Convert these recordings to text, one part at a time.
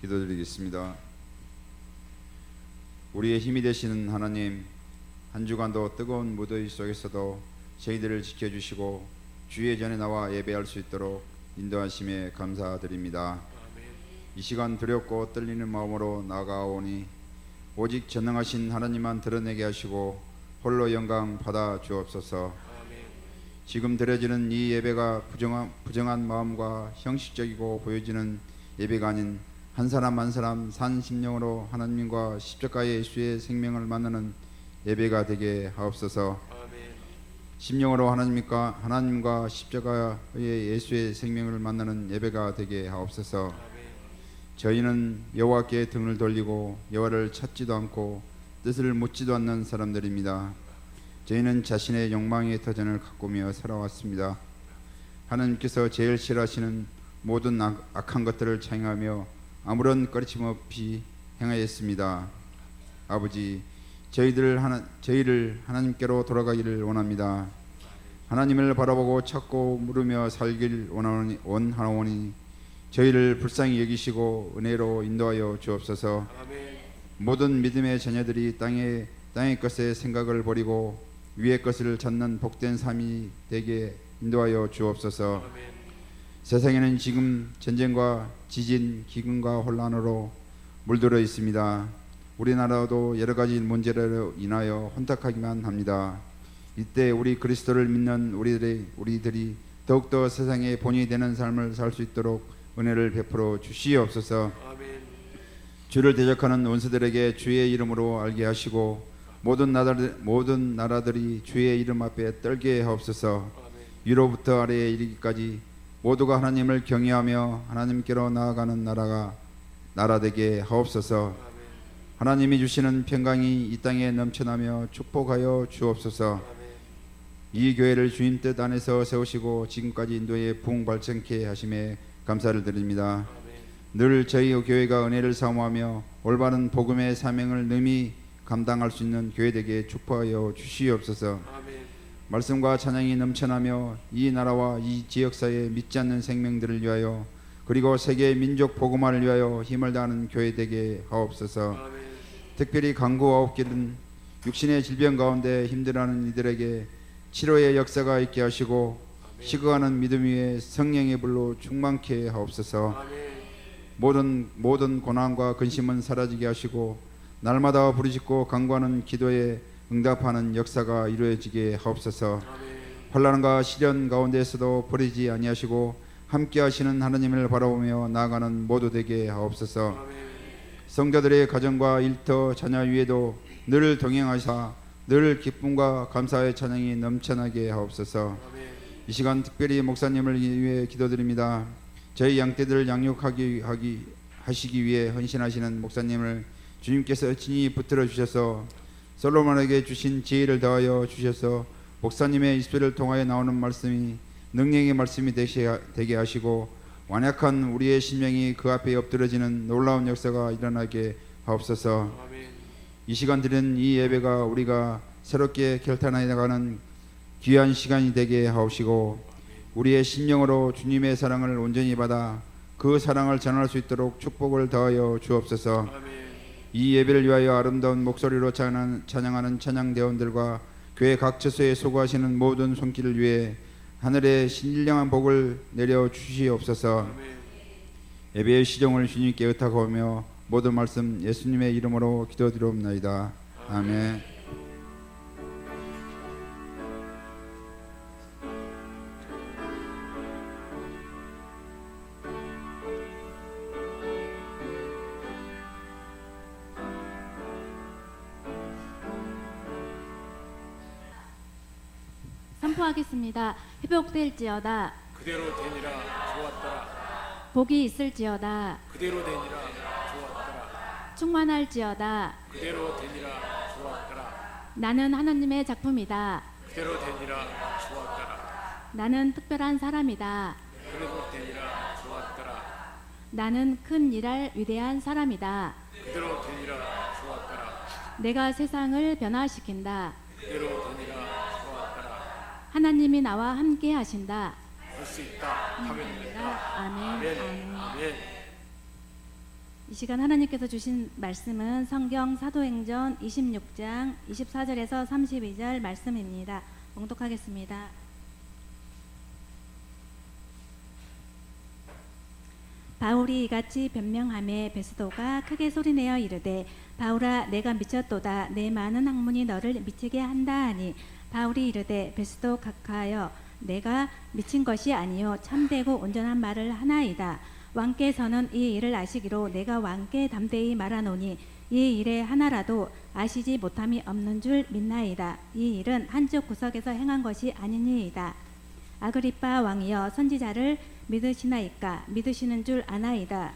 기도드리겠습니다. 우리의 힘이 되시는 하나님, 한 주간도 뜨거운 무더위 속에서도 저희들을 지켜주시고 주의 전에 나와 예배할 수 있도록 인도하심에 감사드립니다. 이 시간 두렵고 떨리는 마음으로 나아가오니 오직 전능하신 하나님만 드러내게 하시고 홀로 영광 받아 주옵소서. 지금 드려지는 이 예배가 부정한 마음과 형식적이고 보여지는 예배가 아닌 한 사람 한 사람 산 심령으로 하나님과 십자가의 예수의 생명을 만나는 예배가 되게 하옵소서. 심령으로 하나님과 십자가의 예수의 생명을 만나는 예배가 되게 하옵소서. 저희는 여호와께 등을 돌리고 여호와를 찾지도 않고 뜻을 묻지도 않는 사람들입니다. 저희는 자신의 욕망의 터전을 가꾸며 살아왔습니다. 하나님께서 제일 싫어하시는 모든 악한 것들을 자행하며 아무런 꺼리낌 없이 행하였습니다. 아버지, 저희를 하나님께로 돌아가기를 원합니다. 하나님을 바라보고 찾고 물으며 살길 원하오니 저희를 불쌍히 여기시고 은혜로 인도하여 주옵소서. 모든 믿음의 자녀들이 땅의 것의 생각을 버리고 위의 것을 찾는 복된 삶이 되게 인도하여 주옵소서. 세상에는 지금 전쟁과 지진, 기근과 혼란으로 물들어 있습니다. 우리나라도 여러 가지 문제로 인하여 혼탁하기만 합니다. 이때 우리 그리스도를 믿는 우리들이 더욱더 세상의 본이 되는 삶을 살 수 있도록 은혜를 베풀어 주시옵소서. 주를 대적하는 원수들에게 주의 이름으로 알게 하시고 모든 나라들이 주의 이름 앞에 떨게 하옵소서. 위로부터 아래에 이르기까지 모두가 하나님을 경외하며 하나님께로 나아가는 나라 되게 하옵소서. 하나님이 주시는 평강이 이 땅에 넘쳐나며 축복하여 주옵소서. 이 교회를 주님 뜻 안에서 세우시고 지금까지 인도에 부흥발전케 하심에 감사를 드립니다. 늘 저희 교회가 은혜를 사모하며 올바른 복음의 사명을 능히 감당할 수 있는 교회 되게 축복하여 주시옵소서. 말씀과 찬양이 넘쳐나며 이 나라와 이 지역사회에 믿지 않는 생명들을 위하여 그리고 세계 민족 복음화를 위하여 힘을 다하는 교회 되게 하옵소서. 특별히 강구하옵기는 육신의 질병 가운데 힘들어하는 이들에게 치료의 역사가 있게 하시고 식어가는 믿음 위에 성령의 불로 충만케 하옵소서. 모든 고난과 근심은 사라지게 하시고 날마다 부르짖고 간구하는 기도에 응답하는 역사가 이루어지게 하옵소서. 환난과 시련 가운데에서도 버리지 아니하시고 함께 하시는 하나님을 바라보며 나아가는 모두 되게 하옵소서. 성도들의 가정과 일터 자녀 위에도 늘 동행하사 늘 기쁨과 감사의 찬양이 넘쳐나게 하옵소서. 이 시간 특별히 목사님을 위해 기도드립니다. 저희 양떼들을 하시기 위해 헌신하시는 목사님을 주님께서 친히 붙들어 주셔서 솔로몬에게 주신 지혜를 더하여 주셔서 목사님의 입술을 통하여 나오는 말씀이 능력의 말씀이 되게 하시고 완약한 우리의 심령이 그 앞에 엎드러지는 놀라운 역사가 일어나게 하옵소서. 이 시간 드린 이 예배가 우리가 새롭게 결단해 나가는 귀한 시간이 되게 하옵시고 우리의 심령으로 주님의 사랑을 온전히 받아 그 사랑을 전할 수 있도록 축복을 더하여 주옵소서. 이 예배를 위하여 아름다운 목소리로 찬양하는 찬양대원들과 교회 각 처소에 소구하시는 모든 손길을 위해 하늘의 신령한 복을 내려 주시옵소서. 예배의 시종을 주님께 의탁하며 모든 말씀 예수님의 이름으로 기도드리옵나이다. 아멘. 선포하겠습니다. 회복될지어다. 그대로 되니라 좋았더라. 복이 있을지어다. 그대로 되니라 좋았더라. 충만할지어다. 그대로 되니라 좋았더라. 나는 하나님의 작품이다. 그대로 되니라 좋았더라. 나는 특별한 사람이다. 그대로 되니라 좋았더라. 나는 큰 일할 위대한 사람이다. 그대로 되니라 좋았더라. 내가 세상을 변화시킨다. 그대로 되니라 좋았더라. 하나님이 나와 함께 하신다. 할 수 있다 하면 된다. 아멘. 아멘. 아멘. 아멘. 이 시간 하나님께서 주신 말씀은 성경 사도행전 26장 24절에서 32절 말씀입니다. 봉독하겠습니다. 바울이 이같이 변명하매 베스도가 크게 소리내어 이르되 바울아 내가 미쳤도다. 내 많은 학문이 너를 미치게 한다 하니 바울이 이르되 베스도 각하여 내가 미친 것이 아니요 참되고 온전한 말을 하나이다. 왕께서는 이 일을 아시기로 내가 왕께 담대히 말하노니 이 일에 하나라도 아시지 못함이 없는 줄 믿나이다. 이 일은 한쪽 구석에서 행한 것이 아니니이다. 아그리빠 왕이여 선지자를 믿으시나이까? 믿으시는 줄 아나이다.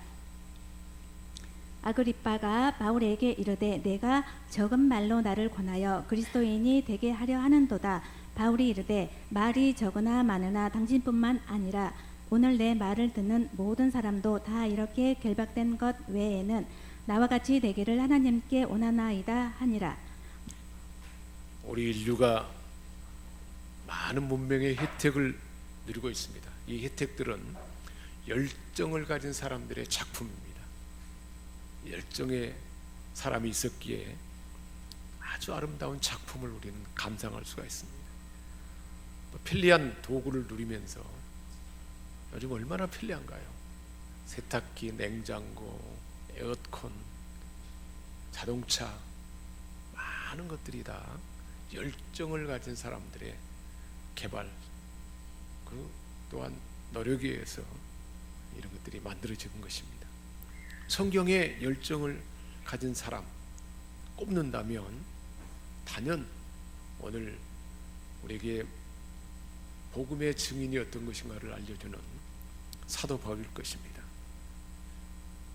아그리빠가 바울에게 이르되 내가 적은 말로 나를 권하여 그리스도인이 되게 하려 하는도다. 바울이 이르되 말이 적으나 많으나 당신뿐만 아니라 오늘 내 말을 듣는 모든 사람도 다 이렇게 결박된 것 외에는 나와 같이 되기를 하나님께 원하나이다 하니라. 우리 인류가 많은 문명의 혜택을 누리고 있습니다. 이 혜택들은 열정을 가진 사람들의 작품입니다. 열정의 사람이 있었기에 아주 아름다운 작품을 우리는 감상할 수가 있습니다. 편리한 도구를 누리면서 요즘 얼마나 편리한가요? 세탁기, 냉장고, 에어컨, 자동차, 많은 것들이 다 열정을 가진 사람들의 개발, 그 또한 노력에 의해서 이런 것들이 만들어진 것입니다. 성경에 열정을 가진 사람 꼽는다면 단연 오늘 우리에게 복음의 증인이 어떤 것인가를 알려주는 사도 바울일 것입니다.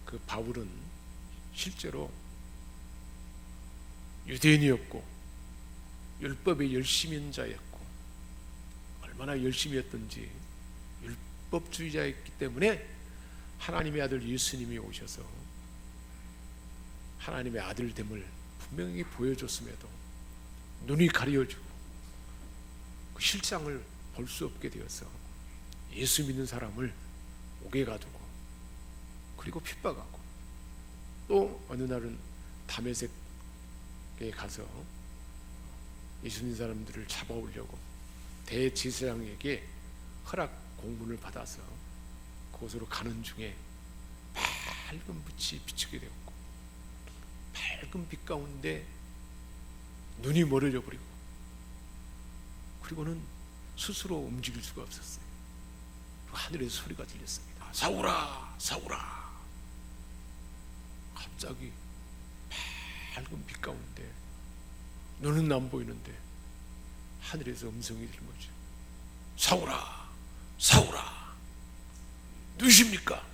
그 바울은 실제로 유대인이었고 율법의 열심인 자였고 얼마나 열심히 했던지 율법주의자였기 때문에 하나님의 아들 예수님이 오셔서 하나님의 아들됨을 분명히 보여줬음에도 눈이 가려지고 그 실상을 볼 수 없게 되어서 예수 믿는 사람을 옥에 가두고 그리고 핍박하고 또 어느 날은 다메섹에 가서 예수 믿는 사람들을 잡아오려고 대제사장에게 허락 공문을 받아서 그곳으로 가는 중에 밝은 빛이 비추게 되었고 밝은 빛 가운데 눈이 멀어져 버리고 그리고는 스스로 움직일 수가 없었어요. 하늘에서 소리가 들렸습니다. 사울아, 사울아. 갑자기 밝은 빛 가운데 눈은 안 보이는데 하늘에서 음성이 들린 거죠. 사울아, 사울아, 누구십니까?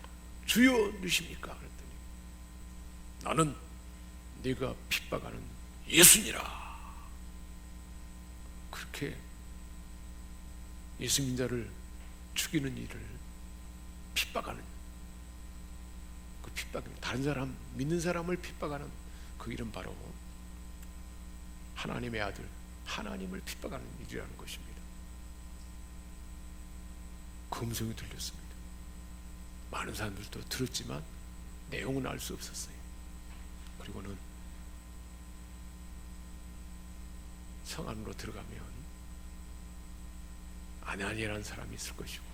주여 누구십니까? 그랬더니 나는 네가 핍박하는 예수니라. 그렇게 예수 민자를 죽이는 일을 핍박하는 그 핍박입니다. 다른 사람 믿는 사람을 핍박하는 그 일은 바로 하나님의 아들 하나님을 핍박하는 일이라는 것입니다. 그 음성이 들렸습니다. 많은 사람들도 들었지만 내용은 알 수 없었어요. 그리고는 성 안으로 들어가면 아나니아라는 사람이 있을 것이고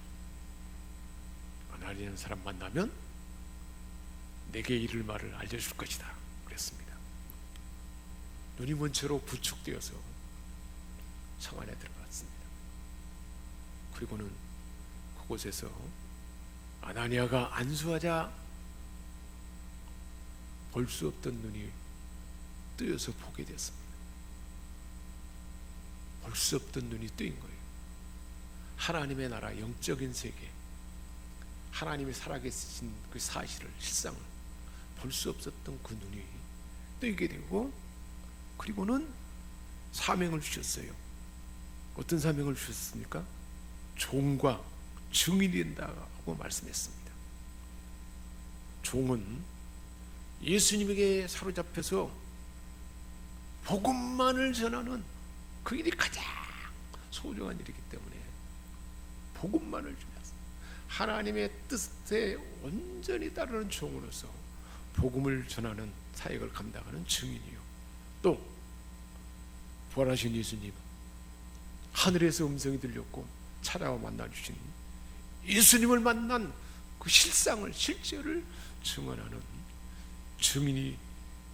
아나니아라는 사람 만나면 내게 이를 말을 알려줄 것이다 그랬습니다. 눈이 먼 채로 부축되어서 성 안에 들어갔습니다. 그리고는 그곳에서 아나니아가 안수하자 볼 수 없던 눈이 뜨여서 보게 됐습니다. 볼 수 없던 눈이 뜨인 거예요. 하나님의 나라 영적인 세계 하나님이 살아계신 그 사실을 실상을 볼 수 없었던 그 눈이 뜨게 되고 그리고는 사명을 주셨어요. 어떤 사명을 주셨습니까? 종과 증인이 된다고 말씀했습니다. 종은 예수님에게 사로잡혀서 복음만을 전하는 그 일이 가장 소중한 일이기 때문에 복음만을 주면서 하나님의 뜻에 온전히 따르는 종으로서 복음을 전하는 사역을 감당하는 증인이요, 또 부활하신 예수님, 하늘에서 음성이 들렸고 찾아와 만나주신 예수님을 만난 그 실상을, 실제를 증언하는 증인이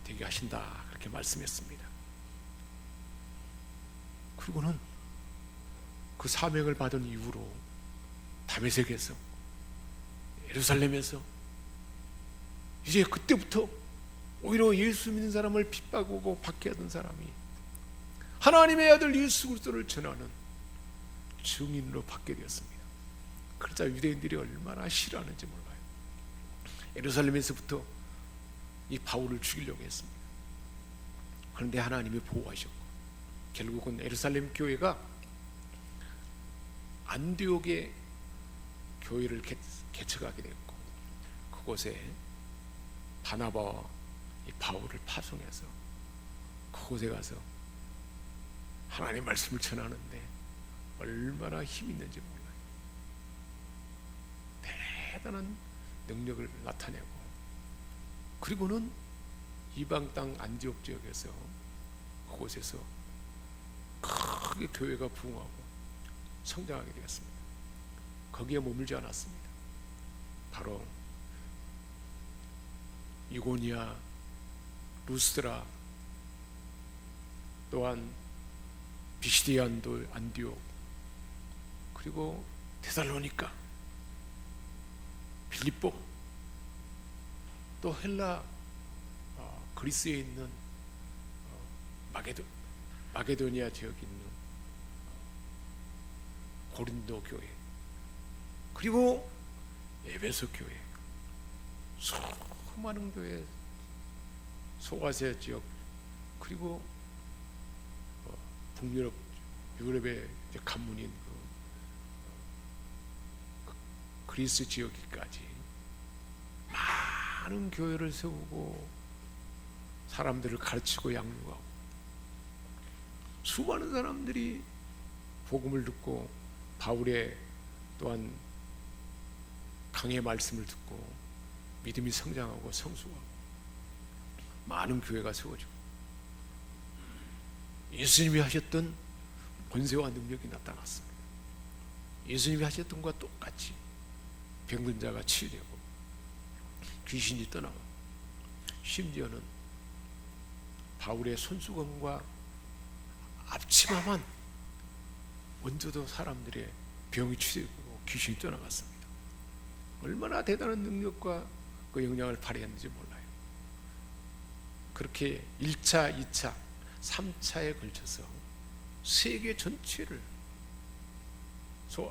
되게 하신다, 그렇게 말씀했습니다. 그리고는 그 사명을 받은 이후로 다메섹에서, 예루살렘에서 이제 그때부터 오히려 예수 믿는 사람을 핍박하고 박해하던 사람이 하나님의 아들 예수 그리스도를 전하는 증인으로 받게 되었습니다. 그러자 유대인들이 얼마나 싫어하는지 몰라요. 예루살렘에서부터 이 바울을 죽이려고 했습니다. 그런데 하나님이 보호하셨고 결국은 예루살렘 교회가 안디옥에 교회를 개척하게 됐고, 그곳에 바나바와 이 바울을 파송해서 그곳에 가서 하나님의 말씀을 전하는데 얼마나 힘 있는지 몰라요. 대단한 능력을 나타내고, 그리고는 이방 땅 안디옥 지역에서 그곳에서 크게 교회가 부흥하고 성장하게 되었습니다. 거기에 머물지 않았습니다. 바로 이고니아, 루스드라, 또한 비시디안도 안디옥, 그리고 데살로니가, 빌립보, 또 헬라, 그리스에 있는 마게도니아 지역에 있는 고린도 교회, 그리고 에베소 교회, 수많은 교회, 소아시아 지역, 그리고 북유럽, 유럽의 관문인 그리스 지역까지 많은 교회를 세우고 사람들을 가르치고 양육하고, 수많은 사람들이 복음을 듣고 바울의 또한 강의 말씀을 듣고 믿음이 성장하고 성숙하고 많은 교회가 세워지고 예수님이 하셨던 권세와 능력이 나타났습니다. 예수님이 하셨던 것과 똑같이 병든 자가 치유되고 귀신이 떠나고, 심지어는 바울의 손수건과 앞치마만 얹어도 사람들의 병이 치유되고 귀신이 떠나갔습니다. 얼마나 대단한 능력과 그 영향을 발휘했는지 몰라요. 그렇게 1차, 2차, 3차에 걸쳐서 세계 전체를,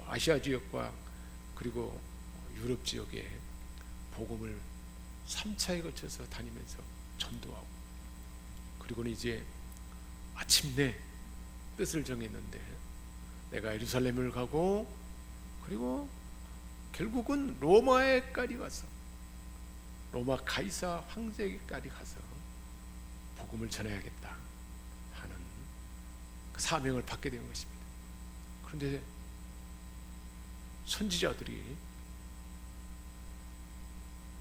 아시아 지역과 그리고 유럽 지역에 복음을 3차에 걸쳐서 다니면서 전도하고, 그리고는 이제 마침내 뜻을 정했는데 내가 예루살렘을 가고, 그리고 결국은 로마에까지 가서, 로마 가이사 황제에까지 가서 복음을 전해야겠다 하는 그 사명을 받게 된 것입니다. 그런데 선지자들이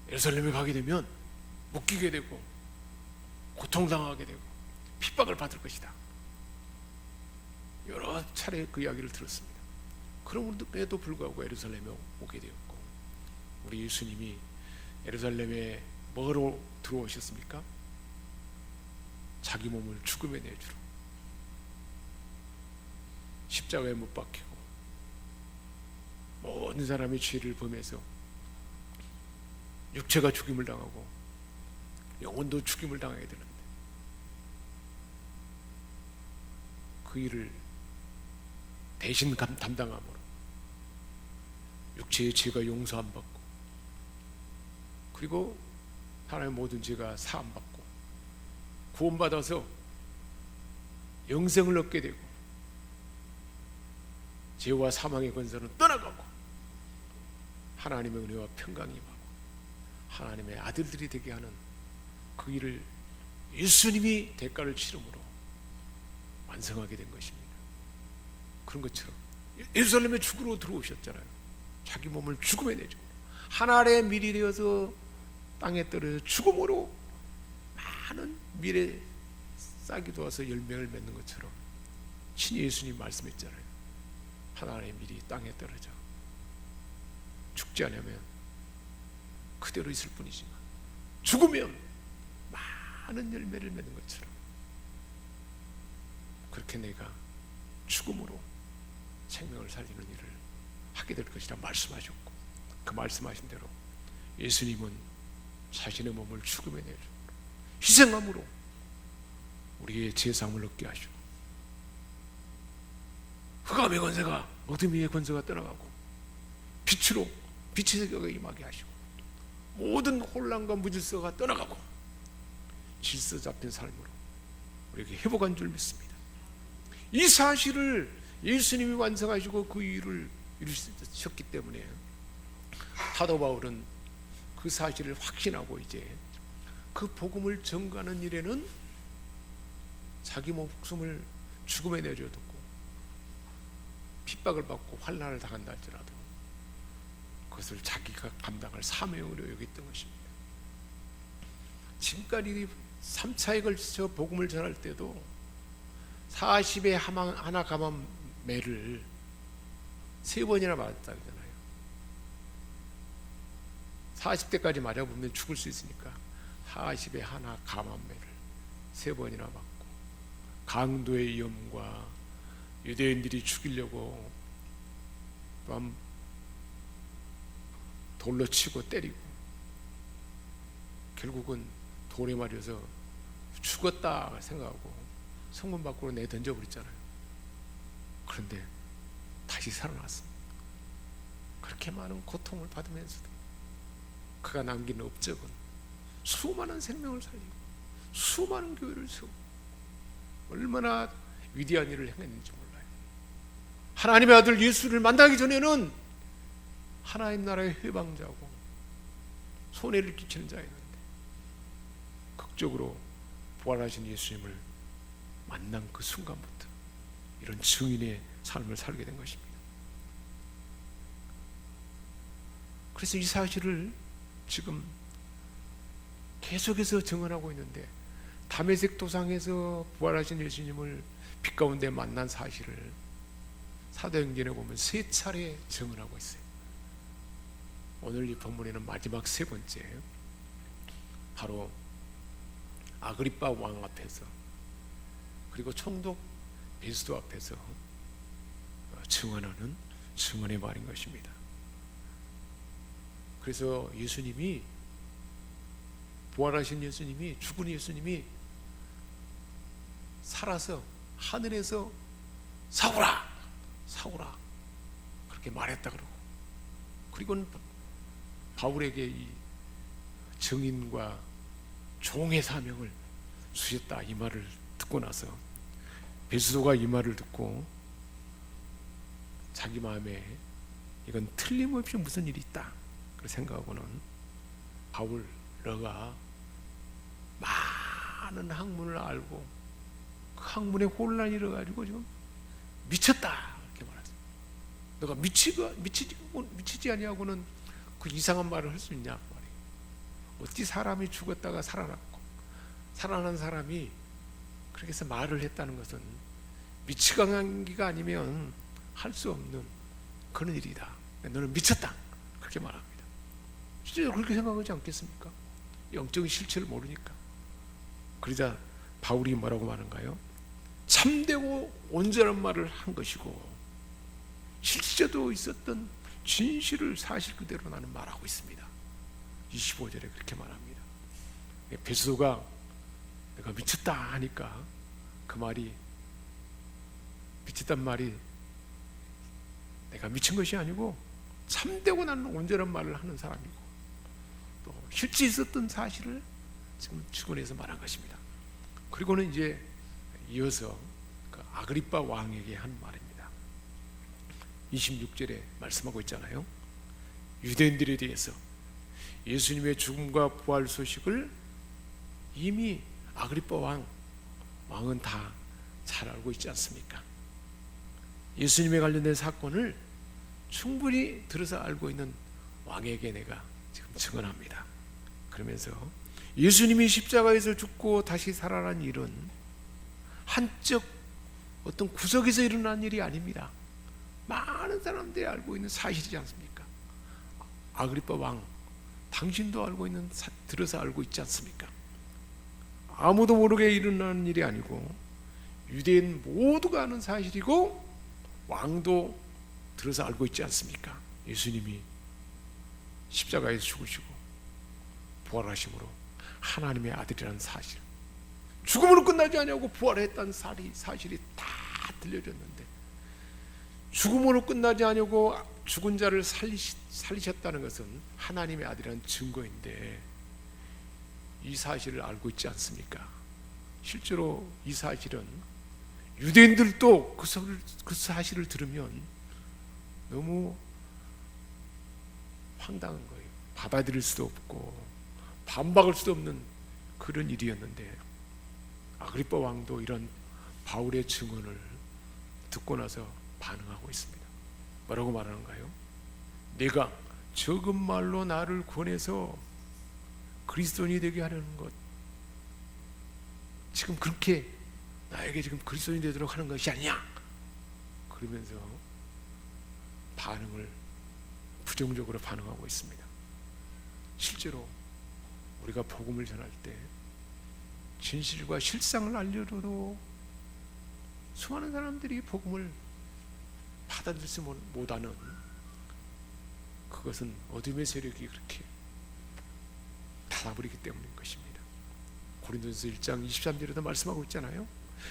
예루살렘에 가게 되면 묶이게 되고 고통당하게 되고 핍박을 받을 것이다, 여러 차례 그 이야기를 들었습니다. 그럼에도 불구하고 예루살렘에 오게 되었고, 우리 예수님이 예루살렘에 뭐로 들어오셨습니까? 자기 몸을 죽음에 내주러 십자가에 못 박히고 모든 사람의 죄를 범해서 육체가 죽임을 당하고 영혼도 죽임을 당하게 되는데, 그 일을 대신 담당함으로 육체의 죄가 용서 안 받고, 그리고 사람의 모든 죄가 사함 받고 구원받아서 영생을 얻게 되고, 죄와 사망의 권세는 떠나가고 하나님의 은혜와 평강이 임하고 하나님의 아들들이 되게 하는 그 일을 예수님이 대가를 치름으로 완성하게 된 것입니다. 그런 것처럼 예루살렘에 죽으러 들어오셨잖아요. 자기 몸을 죽음에 내주고 하늘의 밀이 되어서 땅에 떨어져 죽음으로 많은 미래 싹이 돋아서 열매를 맺는 것처럼 친히 예수님 말씀했잖아요. 하나님의 밀이 땅에 떨어져 죽지 않으면 그대로 있을 뿐이지만 죽으면 많은 열매를 맺는 것처럼 그렇게 내가 죽음으로 생명을 살리는 일을 하게 될 것이라 말씀하셨고, 그 말씀하신 대로 예수님은 자신의 몸을 죽음에 내려 희생함으로 우리의 죄사함을 얻게 하시고, 흑암의 권세가 어둠의 권세가 떠나가고 빛으로 빛의 세계가 임하게 하시고, 모든 혼란과 무질서가 떠나가고 질서 잡힌 삶으로 우리에게 회복한 줄 믿습니다. 이 사실을 예수님이 완성하시고 그 일을 이루셨기 때문에 사도 바울은 그 사실을 확신하고 이제 그 복음을 전가하는 일에는 자기 목숨을 죽음에 내려두고 핍박을 받고 환난을 당한다 할지라도 그것을 자기가 감당할 사명으로 여겼던 것입니다. 지금까지 3차에 걸쳐 복음을 전할 때도 40에 하나 감한 매를 3번이나 맞았다 그러잖아요. 40대까지 맞아보면 죽을 수 있으니까 40에 하나 감한 매를 3번이나 맞고, 강도의 위험과 유대인들이 죽이려고 또한 돌로 치고 때리고 결국은 돌에 맞아서 죽었다 생각하고 성문 밖으로 내던져버렸잖아요. 그런데 다시 살아났습니다. 그렇게 많은 고통을 받으면서도 그가 남긴 업적은 수많은 생명을 살리고 수많은 교회를 세우고 얼마나 위대한 일을 행했는지 몰라요. 하나님의 아들 예수를 만나기 전에는 하나님 나라의 해방자고 손해를 끼치는 자였는데 극적으로 부활하신 예수님을 만난 그 순간부터 이런 증인의 삶을 살게 된 것입니다. 그래서 이 사실을 지금 계속해서 증언하고 있는데, 다메섹 도상에서 부활하신 예수님을 빛 가운데 만난 사실을 사도행전에 보면 3차례 증언하고 있어요. 오늘 이 본문에는 마지막 3번째, 바로 아그리빠 왕 앞에서 그리고 총독 베스도 앞에서 증언하는 증언의 말인 것입니다. 그래서 예수님이, 부활하신 예수님이, 죽은 예수님이 살아서 하늘에서 사오라 사오라 그렇게 말했다 그러고, 그리고는 바울에게 이 증인과 종의 사명을 주셨다 이 말을 듣고 나서 베스도가 이 말을 듣고 자기 마음에 이건 틀림없이 무슨 일이 있다 그 생각하고는, 바울 너가 많은 학문을 알고 그 학문에 혼란이 일어가지고 지금 미쳤다 이렇게 말했어요. 너가 미치지 아니하고는 그 이상한 말을 할 수 있냐 말이에요. 어찌 사람이 죽었다가 살아났고 살아난 사람이 그렇게 해서 말을 했다는 것은 미치광이가 아니면 할 수 없는 그런 일이다. 너는 미쳤다 그렇게 말합니다. 진짜 그렇게 생각하지 않겠습니까? 영적인 실체를 모르니까. 그러자 바울이 뭐라고 말한가요? 참되고 온전한 말을 한 것이고 실제도 있었던 진실을 사실 그대로 나는 말하고 있습니다. 25절에 그렇게 말합니다. 베스도가 내가 미쳤다 하니까 그 말이, 미쳤단 말이 내가 미친 것이 아니고 참되고 나는 온전한 말을 하는 사람이고 또 실제 있었던 사실을 지금 증언해서 말한 것입니다. 그리고는 이제 이어서 그 아그리빠 왕에게 한 말입니다. 26절에 말씀하고 있잖아요. 유대인들에 대해서 예수님의 죽음과 부활 소식을 이미 아그리빠 왕은 다 잘 알고 있지 않습니까? 예수님에 관련된 사건을 충분히 들어서 알고 있는 왕에게 내가 지금 증언합니다. 그러면서 예수님이 십자가에서 죽고 다시 살아난 일은 한적 어떤 구석에서 일어난 일이 아닙니다. 많은 사람들이 알고 있는 사실이지 않습니까? 아그리빠 왕, 당신도 알고 있는, 들어서 알고 있지 않습니까? 아무도 모르게 일어나는 일이 아니고 유대인 모두가 아는 사실이고 왕도 들어서 알고 있지 않습니까? 예수님이 십자가에서 죽으시고 부활하심으로 하나님의 아들이라는 사실, 죽음으로 끝나지 않냐고 부활했다는 사실이 다 들려졌는데, 죽음으로 끝나지 않냐고 죽은 자를 살리셨다는 것은 하나님의 아들이라는 증거인데 이 사실을 알고 있지 않습니까? 실제로 이 사실은 유대인들도 그 사실을 들으면 너무 황당한 거예요. 받아들일 수도 없고 반박할 수도 없는 그런 일이었는데, 아그리빠 왕도 이런 바울의 증언을 듣고 나서 반응하고 있습니다. 뭐라고 말하는가요? 내가 적은 말로 나를 권해서 그리스도인이 되게 하려는 것, 지금 그렇게 나에게 지금 그리스도인이 되도록 하는 것이 아니냐, 그러면서 반응을 부정적으로 반응하고 있습니다. 실제로 우리가 복음을 전할 때 진실과 실상을 알려줘도 수많은 사람들이 복음을 받아들이지 못하는, 그것은 어둠의 세력이 그렇게 닫아버리기 때문인 것입니다. 고린도전서 1장 23절에도 말씀하고 있잖아요.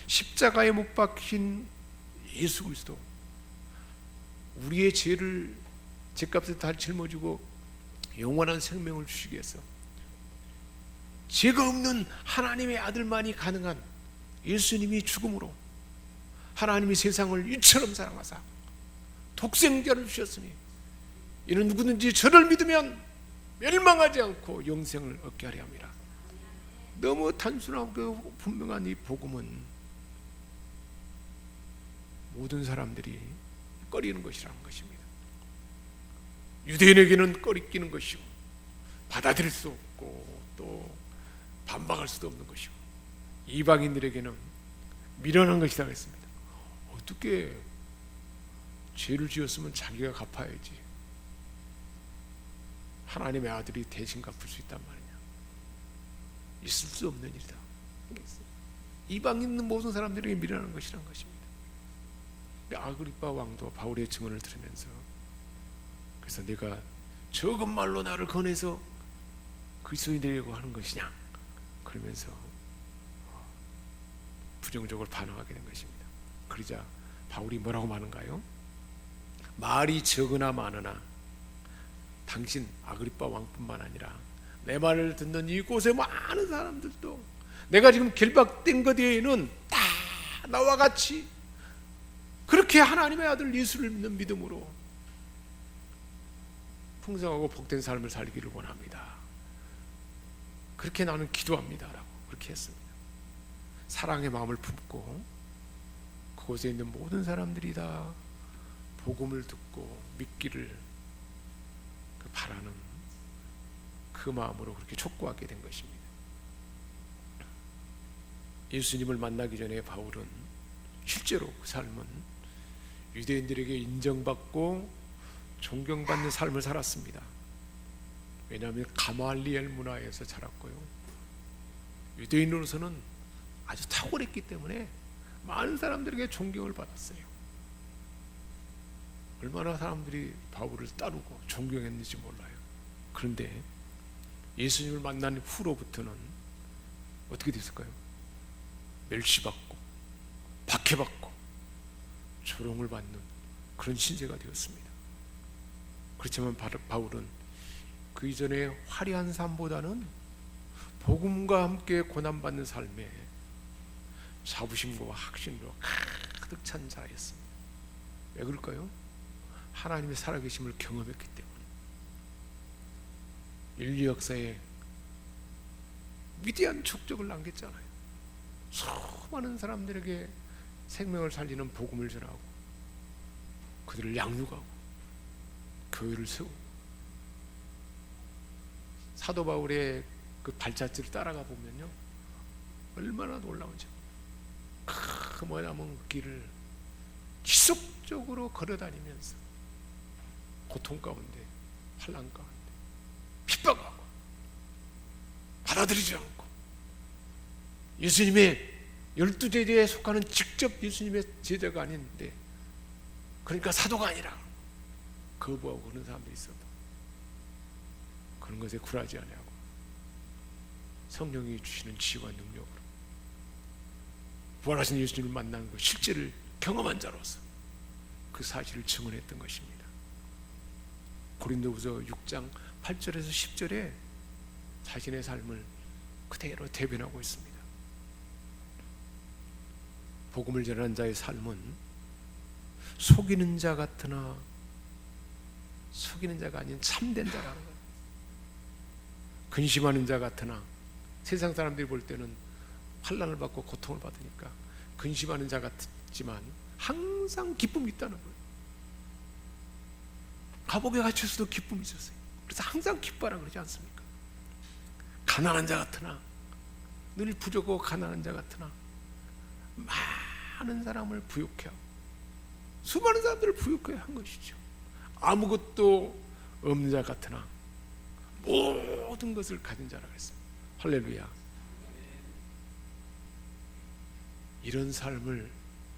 십자가에 못 박힌 예수 그리스도, 우리의 죄값을 다 짊어지고 영원한 생명을 주시기 위해서 죄가 없는 하나님의 아들만이 가능한 예수님이 죽음으로 하나님이 세상을 이처럼 사랑하사 독생자를 주셨으니 이는 누구든지 저를 믿으면 멸망하지 않고 영생을 얻게 하려 함이라. 너무 단순하고 분명한 이 복음은 모든 사람들이 꺼리는 것이라는 것입니다. 유대인에게는 꺼리끼는 것이고 받아들일 수 없고 또 반박할 수도 없는 것이고, 이방인들에게는 미련한 것이다 했습니다. 어떻게 죄를 지었으면 자기가 갚아야지, 하나님의 아들이 대신 갚을 수 있단 말이냐, 있을 수 없는 일이다. 이방인 있는 모든 사람들에게 미련한 것이란 것입니다. 아그리빠 왕도 바울의 증언을 들으면서, 그래서 내가 적은 말로 나를 권해서 그리스도인이 되려고 하는 것이냐, 그러면서 부정적으로 반응하게 된 것입니다. 그러자 바울이 뭐라고 말하는가요? 말이 적으나 많으나 당신 아그리빠 왕뿐만 아니라 내 말을 듣는 이곳에 많은 사람들도 내가 지금 결박된 것 외에는 다 나와 같이 그렇게 하나님의 아들 예수를 믿는 믿음으로 풍성하고 복된 삶을 살기를 원합니다. 그렇게 나는 기도합니다 라고 그렇게 했습니다. 사랑의 마음을 품고 그곳에 있는 모든 사람들이 다 복음을 듣고 믿기를 바라는 그 마음으로 그렇게 촉구하게 된 것입니다. 예수님을 만나기 전에 바울은 실제로 그 삶은 유대인들에게 인정받고 존경받는 삶을 살았습니다. 왜냐하면 가말리엘 문화에서 자랐고요, 유대인으로서는 아주 탁월했기 때문에 많은 사람들에게 존경을 받았어요. 얼마나 사람들이 바울을 따르고 존경했는지 몰라요. 그런데 예수님을 만난 후로부터는 어떻게 됐을까요? 멸시받고 박해받고 조롱을 받는 그런 신세가 되었습니다. 그렇지만 바울은 그 이전의 화려한 삶보다는 복음과 함께 고난받는 삶에 자부심과 확신으로 가득 찬 자였습니다. 왜 그럴까요? 하나님의 살아계심을 경험했기 때문에. 인류 역사에 위대한 족적을 남겼잖아요. 수많은 사람들에게 생명을 살리는 복음을 전하고 그들을 양육하고 교회를 세우고, 사도 바울의 그 발자취를 따라가 보면요, 얼마나 놀라운지. 그 뭐냐면 길을 지속적으로 걸어다니면서 고통 가운데, 환난 가운데 핍박하고 받아들이지 않고, 예수님의 12제자에 속하는 직접 예수님의 제자가 아닌데, 그러니까 사도가 아니라 거부하고 그런 사람들이 있어도 그런 것에 굴하지 아니하고 성령이 주시는 지혜와 능력으로 부활하신 예수님을 만나는 것, 실제를 경험한 자로서 그 사실을 증언했던 것입니다. 고린도후서 6장 8절에서 10절에 자신의 삶을 그대로 대변하고 있습니다. 복음을 전하는 자의 삶은 속이는 자 같으나 속이는 자가 아닌 참된 자라는 거예요. 근심하는 자 같으나, 세상 사람들이 볼 때는 환난을 받고 고통을 받으니까 근심하는 자 같지만 항상 기쁨이 있다는 거예요. 감옥에 갇혀서도 기쁨이 있었어요. 그래서 항상 기뻐하라 그러지 않습니까? 가난한 자 같으나, 늘 부족하고 가난한 자 같으나 많은 사람을 부욕해 하고 수많은 사람들을 부욕해 한 것이죠. 아무것도 없는 자 같으나 모든 것을 가진 자라고 했습니다. 할렐루야. 이런 삶을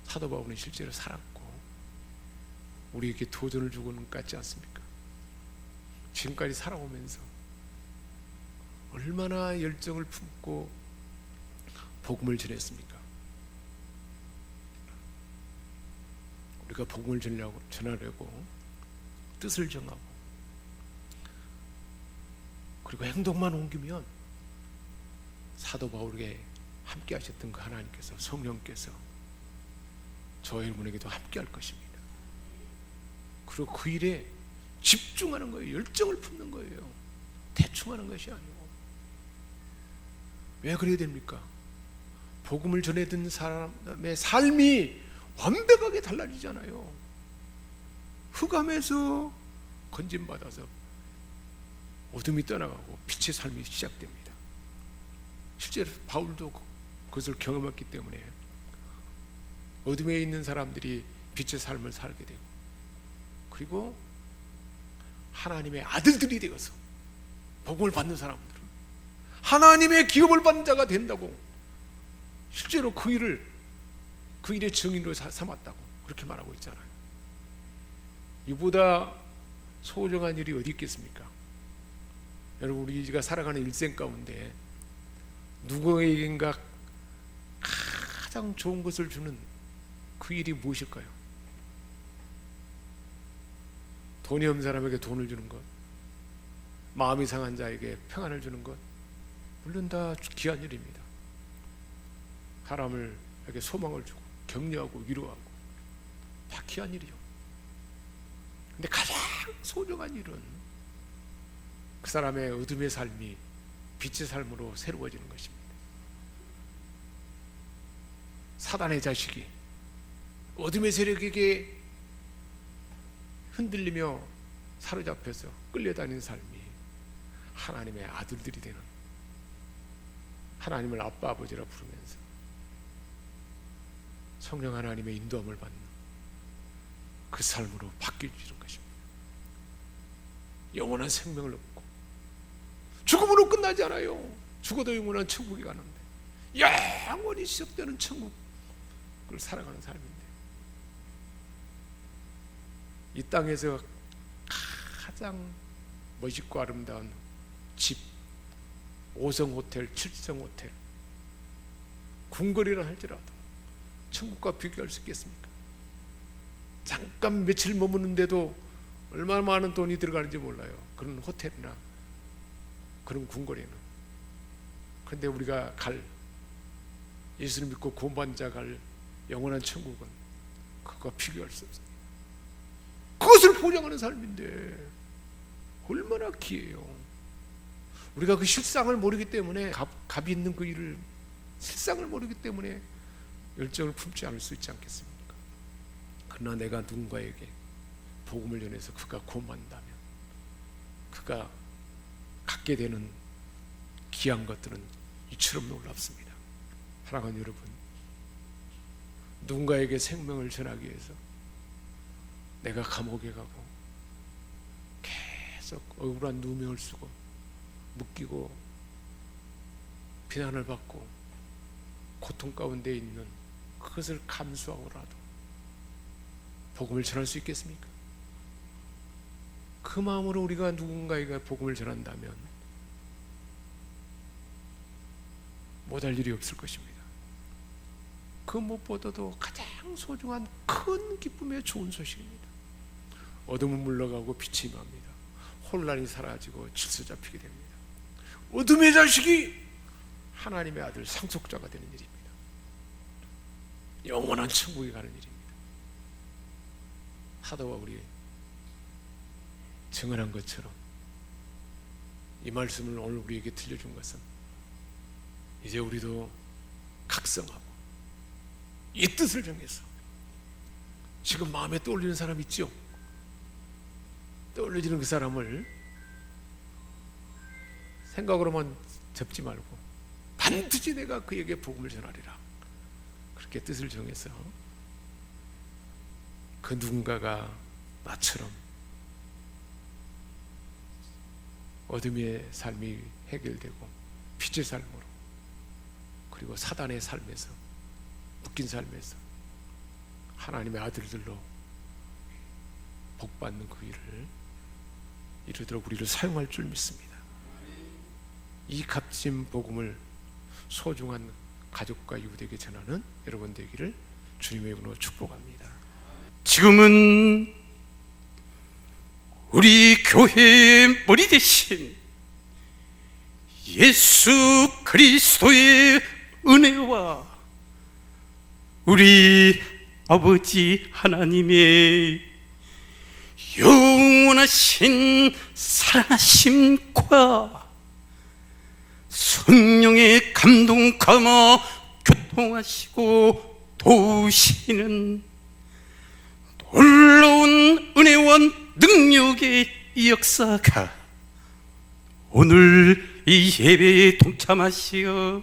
사도 바울은 실제로 살았고 우리에게 도전을 주고는 같지 않습니까? 지금까지 살아오면서 얼마나 열정을 품고 복음을 전했습니까? 우리가 복음을 전하려고 뜻을 정하고 그리고 행동만 옮기면 사도 바울에게 함께 하셨던 그 하나님께서, 성령께서 저와 여러분에게도 함께 할 것입니다. 그리고 그 일에 집중하는 거예요. 열정을 품는 거예요. 대충 하는 것이 아니고. 왜 그래야 됩니까? 복음을 전해든 사람의 삶이 완벽하게 달라지잖아요. 흑암에서 건진받아서 어둠이 떠나가고 빛의 삶이 시작됩니다. 실제로 바울도 그것을 경험했기 때문에 어둠에 있는 사람들이 빛의 삶을 살게 되고, 그리고 하나님의 아들들이 되어서 복음을 받는 사람들은 하나님의 기업을 받는 자가 된다고, 실제로 그 일의 증인으로 삼았다고 그렇게 말하고 있잖아요. 이보다 소중한 일이 어디 있겠습니까? 여러분, 우리가 살아가는 일생 가운데 누구에겐가 가장 좋은 것을 주는 그 일이 무엇일까요? 돈이 없는 사람에게 돈을 주는 것, 마음이 상한 자에게 평안을 주는 것, 물론 다 귀한 일입니다. 사람에게 소망을 주고 격려하고 위로하고 다 귀한 일이요. 근데 가장 소중한 일은 그 사람의 어둠의 삶이 빛의 삶으로 새로워지는 것입니다. 사단의 자식이 어둠의 세력에게 흔들리며 사로잡혀서 끌려다니는 삶이 하나님의 아들들이 되는, 하나님을 아빠 아버지라 부르면서 성령 하나님의 인도함을 받는 그 삶으로 바뀌어지는 것입니다. 영원한 생명을 얻고 죽음으로 끝나지 않아요. 죽어도 영원한 천국에 가는데 영원히 지속되는 천국을 살아가는 삶인데, 이 땅에서 가장 멋있고 아름다운 집, 5성 호텔, 7성 호텔, 궁궐이라 할지라도 천국과 비교할 수 있겠습니까? 잠깐 며칠 머무는데도 얼마나 많은 돈이 들어가는지 몰라요. 그런 호텔이나 그런 궁궐에는. 그런데 우리가 갈, 예수를 믿고 구원받은 자 갈 영원한 천국은 그것과 비교할 수 없어요. 그것을 보장하는 삶인데 얼마나 귀해요. 우리가 그 실상을 모르기 때문에, 값이 있는 그 일을 실상을 모르기 때문에 열정을 품지 않을 수 있지 않겠습니까? 그러나 내가 누군가에게 복음을 전해서 그가 구원받는다면 그가 갖게 되는 귀한 것들은 이처럼 놀랍습니다. 사랑하는 여러분, 누군가에게 생명을 전하기 위해서 내가 감옥에 가고 계속 억울한 누명을 쓰고 묶이고 비난을 받고 고통 가운데 있는 그것을 감수하고라도 복음을 전할 수 있겠습니까? 그 마음으로 우리가 누군가에게 복음을 전한다면 못할 일이 없을 것입니다. 그 무엇보다도 가장 소중한 큰 기쁨의 좋은 소식입니다. 어둠은 물러가고 빛이 임합니다. 혼란이 사라지고 질서 잡히게 됩니다. 어둠의 자식이 하나님의 아들 상속자가 되는 일입니다. 영원한 천국에 가는 일입니다. 사도와 우리 증언한 것처럼 이 말씀을 오늘 우리에게 들려준 것은 이제 우리도 각성하고 이 뜻을 정해서 지금 마음에 떠올리는 사람 있죠? 떠올려지는 그 사람을 생각으로만 접지 말고 반드시 내가 그에게 복음을 전하리라, 그렇게 뜻을 정해서 그 누군가가 나처럼 어둠의 삶이 해결되고 빛의 삶으로, 그리고 사단의 삶에서, 묶인 삶에서 하나님의 아들들로 복받는 그 일을 이르도록 우리를 사용할 줄 믿습니다. 이 값진 복음을 소중한 가족과 이웃에게 전하는 여러분 되기를 주님의 이름으로 축복합니다. 지금은 우리 교회의 머리 대신 예수 그리스도의 은혜와 우리 아버지 하나님의 영원하신 살아나심과 성령의 감동 감화 교통하시고 도우시는 놀라운 은혜와 능력의 역사가 오늘 이 예배에 동참하시어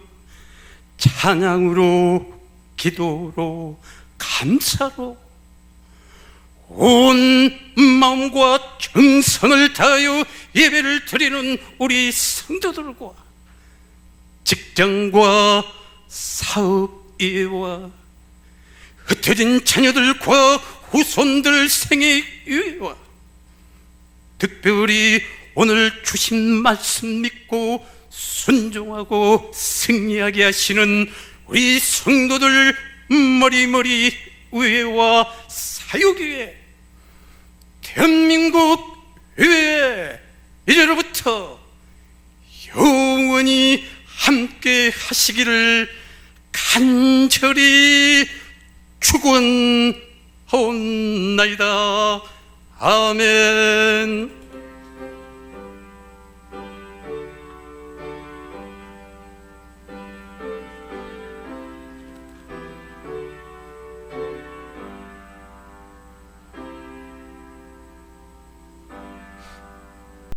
찬양으로, 기도로, 감사로 온 마음과 정성을 다하여 예배를 드리는 우리 성도들과 직장과 사업일과 흩어진 자녀들과 후손들 생애 유예와 특별히 오늘 주신 말씀 믿고 순종하고 승리하게 하시는 우리 성도들 머리머리 의회와 사역의회, 대한민국 의회 이제로부터 영원히 함께 하시기를 간절히 축원하옵나이다. 아멘.